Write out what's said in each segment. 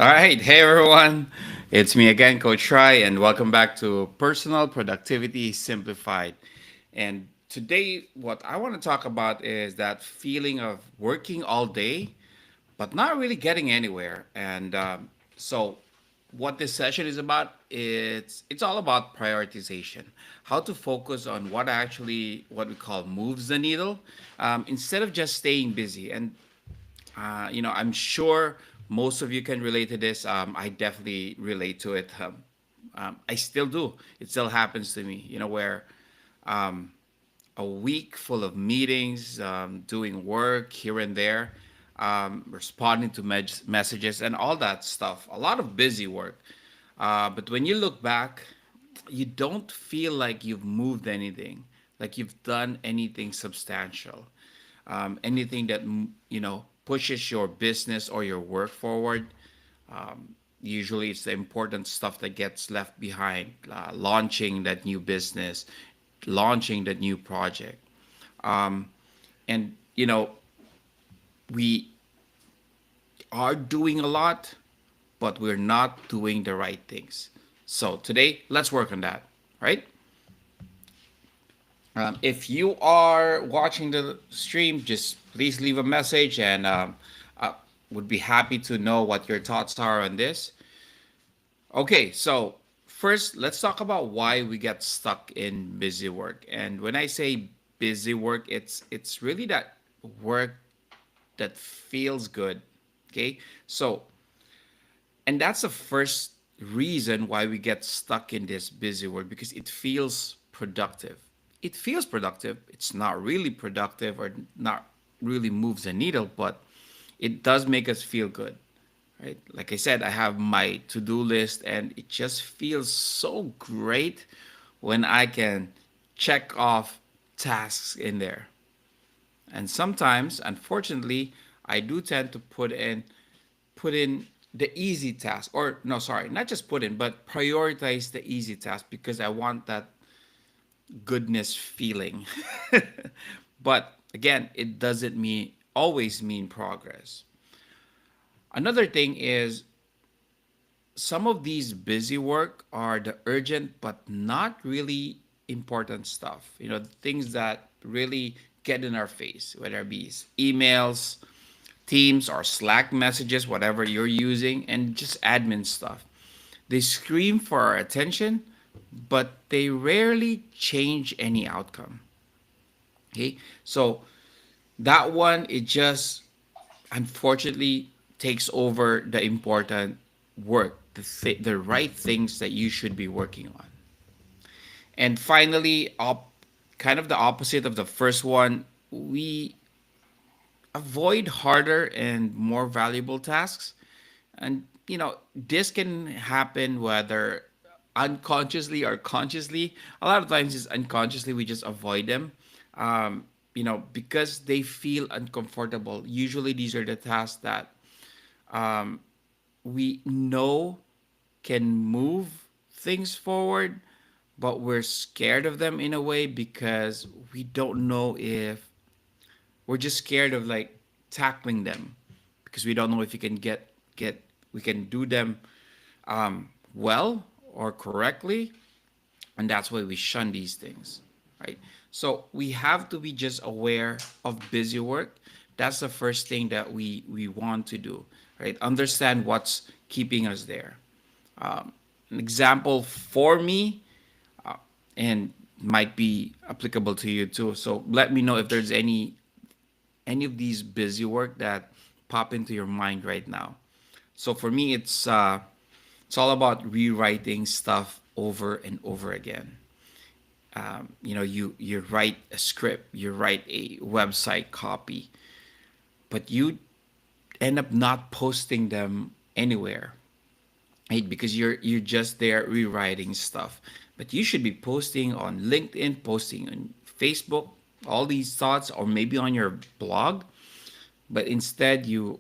All right, hey everyone, it's me again, Coach Try, and welcome back to Personal Productivity Simplified. And today, what I want to talk about is that feeling of working all day, but not really getting anywhere. And what this session is about, it's all about prioritization, how to focus on what we call moves the needle, instead of just staying busy. I'm sure most of you can relate to this. I definitely relate to it. I still do. It still happens to me, where um, a week full of meetings, doing work here and there, responding to messages and all that stuff. A lot of busy work. But when you look back, you don't feel like you've moved anything, like you've done anything substantial, anything that pushes your business or your work forward. Usually, it's the important stuff that gets left behind. Launching that new business, launching that new project, and we are doing a lot, but we're not doing the right things. So today, let's work on that, right? If you are watching the stream, just please leave a message, and I would be happy to know what your thoughts are on this. Okay, so first, let's talk about why we get stuck in busy work. And when I say busy work, it's really that work that feels good. Okay, so and that's the first reason why we get stuck in this busy work, because it feels productive. It feels productive. It's not really productive or not really moves the needle, but it does make us feel good, right? Like I said, I have my to-do list, and it just feels so great when I can check off tasks in there. And sometimes, unfortunately, I do tend to put in the easy task, or no, sorry, not just put in, but prioritize the easy task because I want that goodness feeling. But again, it doesn't mean always mean progress. Another thing is, some of these busy work are the urgent but not really important stuff. Things that really get in our face, whether it be emails, Teams, or Slack messages, whatever you're using, and just admin stuff. They scream for our attention, but they rarely change any outcome. Okay, so that one, it just unfortunately takes over the important work, the right things that you should be working on. And finally, kind of the opposite of the first one, we avoid harder and more valuable tasks. And this can happen whether unconsciously or consciously. A lot of times it's unconsciously, we just avoid them, because they feel uncomfortable. Usually these are the tasks that we know can move things forward, but we're scared of them in a way because we don't know if we're just scared of like tackling them, because we don't know if you can get we can do them well or correctly, and that's why we shun these things, right? So we have to be just aware of busy work. That's the first thing that we want to do, right? Understand what's keeping us there. An example for me, and might be applicable to you too. So let me know if there's any of these busy work that pop into your mind right now. So for me, it's all about rewriting stuff over and over again. You write a script, you write a website copy, but you end up not posting them anywhere, right? Because you're just there rewriting stuff. But you should be posting on LinkedIn, posting on Facebook, all these thoughts, or maybe on your blog. But instead, you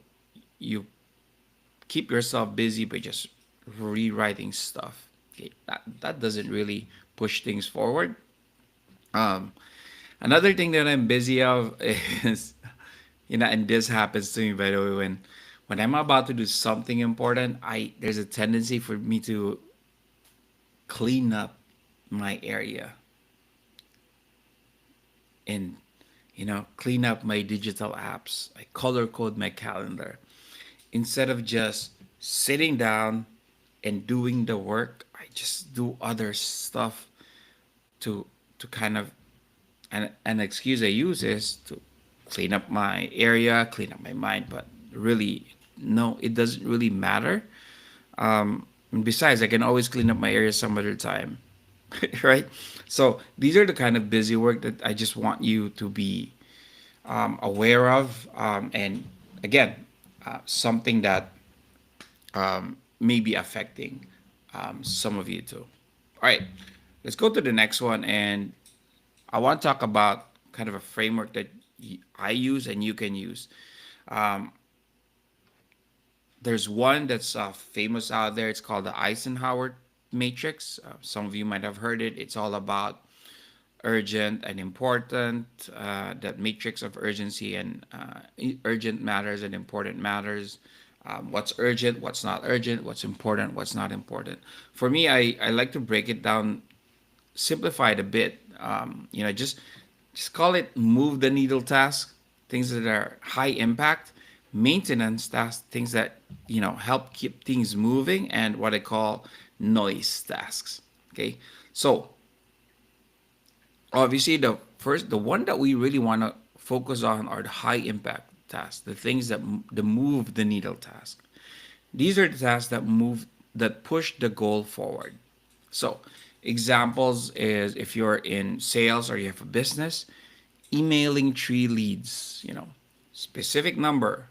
keep yourself busy by just rewriting stuff. Okay, that doesn't really push things forward. Um, Another thing that I'm busy of is, and this happens to me, by the way, when I'm about to do something important, I there's a tendency for me to clean up my area and clean up my digital apps. I color code my calendar instead of just sitting down and doing the work. I just do other stuff to kind of, and an excuse I use is to clean up my area, clean up my mind, but really, no, it doesn't really matter. And besides, I can always clean up my area some other time, right? So these are the kind of busy work that I just want you to be aware of, and again, something that may be affecting some of you too. All right, let's go to the next one, and I want to talk about kind of a framework that I use and you can use. Um, there's one that's famous out there. It's called the Eisenhower Matrix. Some of you might have heard it. It's all about urgent and important, that matrix of urgency and urgent matters and important matters. What's urgent, what's not urgent, what's important, what's not important. For me, I like to break it down, simplify it a bit. Just call it move the needle task, things that are high impact, maintenance tasks, things that help keep things moving, and what I call noise tasks. Okay, so obviously the one that we really want to focus on are the high impact tasks, the things that the move the needle task. These are the tasks that push the goal forward. So examples is if you're in sales or you have a business, emailing 3 leads, specific number.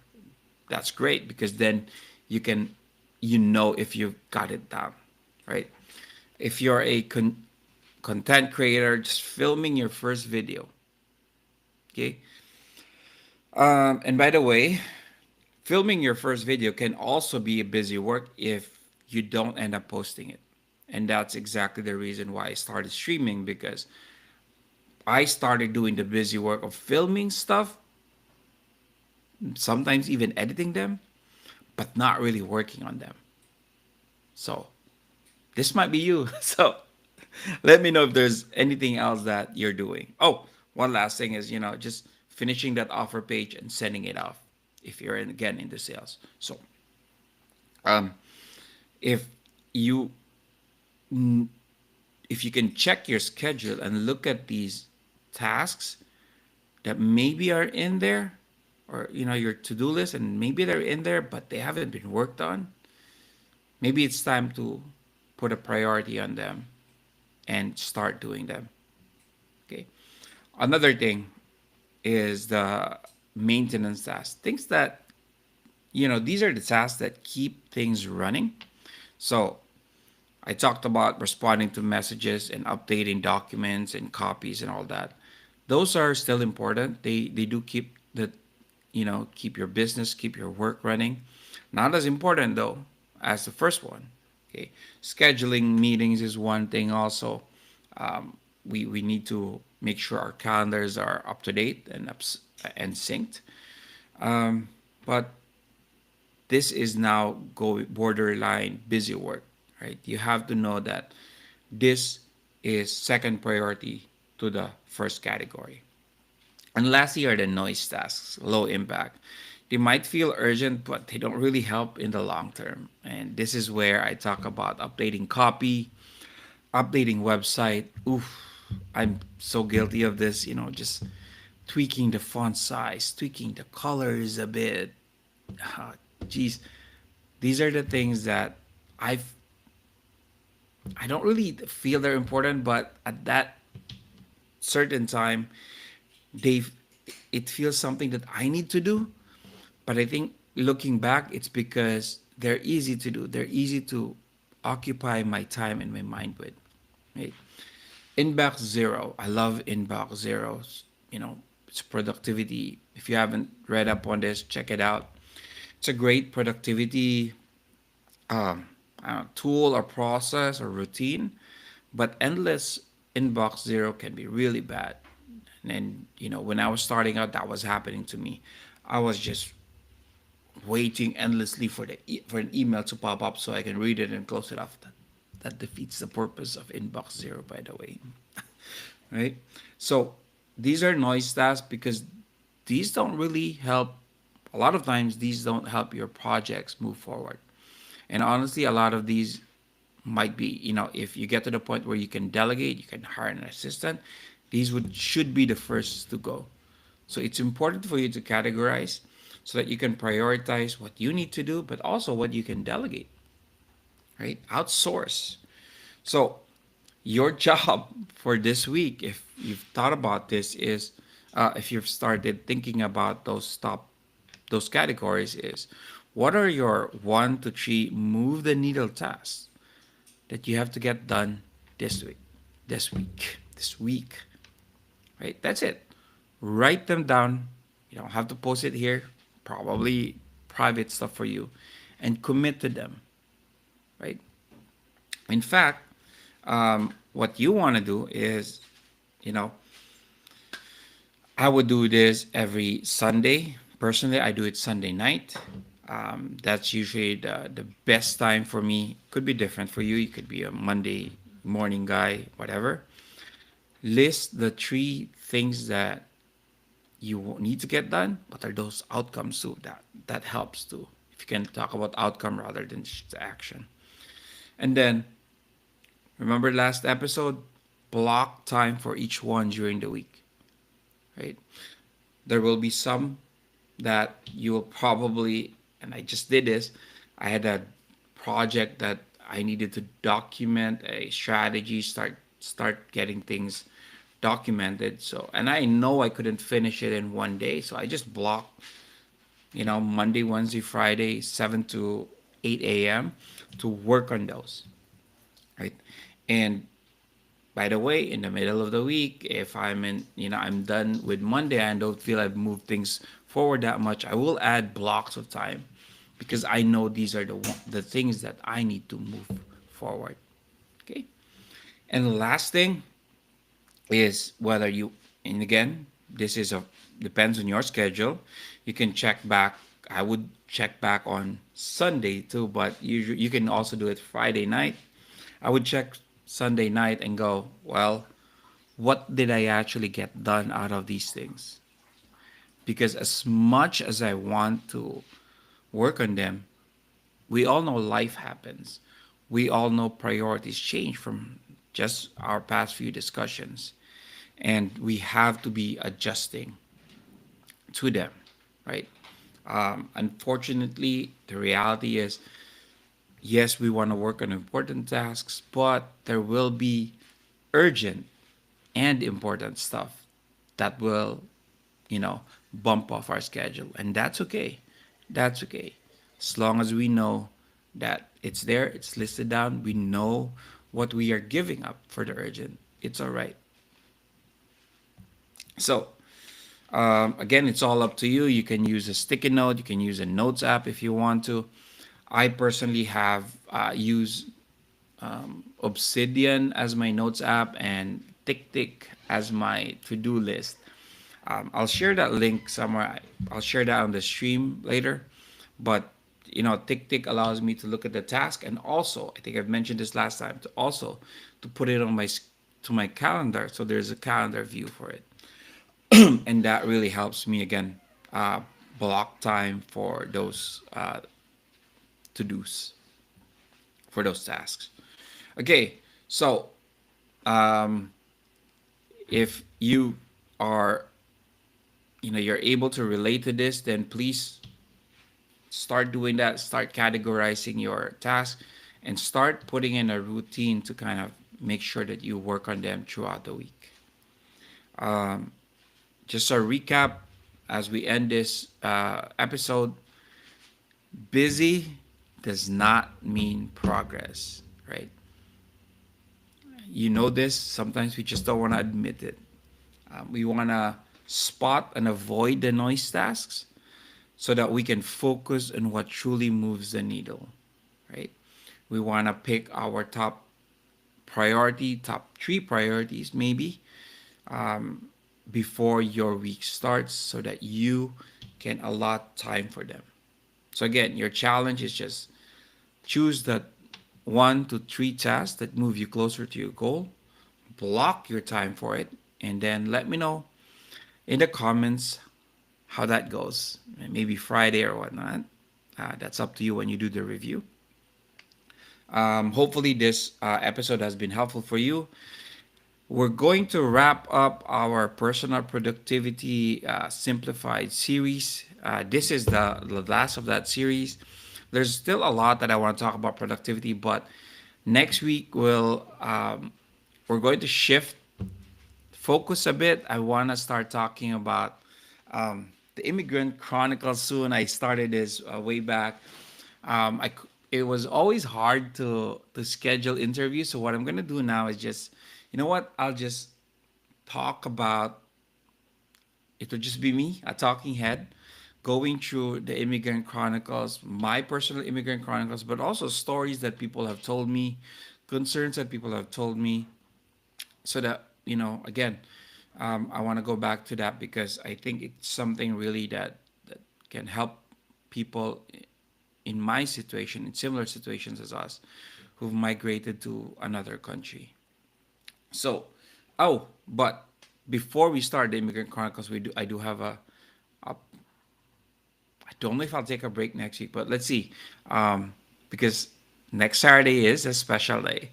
That's great because then you can if you've got it down, right? If you're a content creator, just filming your first video. Okay. And by the way, filming your first video can also be a busy work if you don't end up posting it. And that's exactly the reason why I started streaming, because I started doing the busy work of filming stuff, sometimes even editing them, but not really working on them. So this might be you. So let me know if there's anything else that you're doing. Oh, one last thing is, just finishing that offer page and sending it off if you're again in the sales. So um, if you if you can check your schedule and look at these tasks that maybe are in there, or your to-do list, and maybe they're in there but they haven't been worked on, maybe it's time to put a priority on them and start doing them. Okay. Another thing is the maintenance tasks. Things that, these are the tasks that keep things running. So I talked about responding to messages and updating documents and copies and all that. Those are still important. They do keep keep your business, keep your work running. Not as important though as the first one. Okay. Scheduling meetings is one thing also. We need to make sure our calendars are up to date and synced. But this is now borderline busy work, right? You have to know that this is second priority to the first category. And lastly are the noise tasks, low impact. They might feel urgent, but they don't really help in the long term. And this is where I talk about updating copy, updating website. Oof, I'm so guilty of this, just tweaking the font size, tweaking the colors a bit. Ah, geez, these are the things that I've I don't really feel they're important, but at that certain time, they it feels something that I need to do. But I think looking back, it's because they're easy to do. They're easy to occupy my time and my mind with. Right? Inbox zero. I love inbox zeros. It's productivity. If you haven't read up on this, check it out. It's a great productivity um, tool or process or routine, but endless inbox zero can be really bad. And then, when I was starting out, that was happening to me. I was just waiting endlessly for for an email to pop up so I can read it and close it off. That defeats the purpose of inbox zero, by the way. Right? So these are noise tasks because these don't really help. A lot of times, these don't help your projects move forward. And honestly, a lot of these might be, if you get to the point where you can delegate, you can hire an assistant, these would should be the first to go. So it's important for you to categorize so that you can prioritize what you need to do, but also what you can delegate, right? Outsource. So your job for this week, if you've thought about this, is if you've started thinking about those categories, is what are your 1 to 3 move the needle tasks that you have to get done this week, this week, right? That's it. Write them down. You don't have to post it here, probably private stuff for you, and commit to them, right? In fact, what you want to do is, you know, I would do this every Sunday. Personally, I do it Sunday night. That's usually the best time for me. Could be different for you. You could be a Monday morning guy, whatever. List the 3 things that you need to get done. What are those outcomes too? That helps too. If you can talk about outcome rather than just action. And then remember last episode, block time for each one during the week, right? There will be some that you will probably, and I just did this, I had a project that I needed to document a strategy, start getting things documented. So, and I know I couldn't finish it in one day, so I just blocked, Monday, Wednesday, Friday, 7 to 8 a.m. to work on those, right? And by the way, in the middle of the week, if I'm done with Monday and don't feel I've moved things forward that much, I will add blocks of time because I know these are the things that I need to move forward. Okay. And the last thing is whether you, and again, this is a depends on your schedule. You can check back. I would check back on Sunday too, but you can also do it Friday night. I would check Sunday night and go, well, what did I actually get done out of these things? Because as much as I want to work on them, we all know life happens. We all know priorities change from just our past few discussions. And we have to be adjusting to them, right? Unfortunately, the reality is yes, we want to work on important tasks, but there will be urgent and important stuff that will, bump off our schedule. And that's okay. That's okay. As long as we know that it's there, it's listed down, we know what we are giving up for the urgent, it's all right. So, again, it's all up to you. You can use a sticky note, you can use a notes app if you want to. I personally have used Obsidian as my notes app and TickTick as my to-do list. I'll share that link somewhere. I'll share that on the stream later. But TickTick allows me to look at the task and also, I think I've mentioned this last time, to put it on my calendar. So there's a calendar view for it, and that really helps me again block time for those to-dos for those tasks. Okay, so um, if you are you're able to relate to this, then please start doing that. Start categorizing your tasks and start putting in a routine to kind of make sure that you work on them throughout the week. Um, just a recap as we end this episode: busy does not mean progress, right? You know this. Sometimes we just don't want to admit it. We want to spot and avoid the noise tasks so that we can focus on what truly moves the needle, right? We want to pick our top 3 priorities, maybe, um, before your week starts so that you can allot time for them. So again, your challenge is just choose that 1 to 3 tasks that move you closer to your goal, block your time for it, and then let me know in the comments how that goes. Maybe Friday or whatnot. That's up to you when you do the review. Hopefully, this episode has been helpful for you. We're going to wrap up our personal productivity simplified series. This is the last of that series. There's still a lot that I want to talk about productivity, but next week we're going to shift focus a bit. I want to start talking about the Immigrant Chronicles soon. I started this way back. It was always hard to schedule interviews. So what I'm gonna do now is just, you know what? I'll just talk about. It will just be me, a talking head, going through the Immigrant Chronicles, my personal Immigrant Chronicles, but also stories that people have told me, concerns that people have told me, so that again, I want to go back to that because I think it's something really that can help people in my situation, in similar situations as us, who've migrated to another country. So, oh, but before we start the Immigrant Chronicles, I do have a I don't know if I'll take a break next week, but let's see. Because next Saturday is a special day.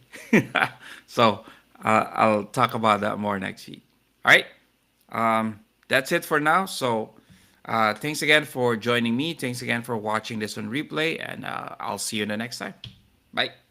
So I'll talk about that more next week. All right. That's it for now. So thanks again for joining me. Thanks again for watching this on replay. And I'll see you in the next time. Bye.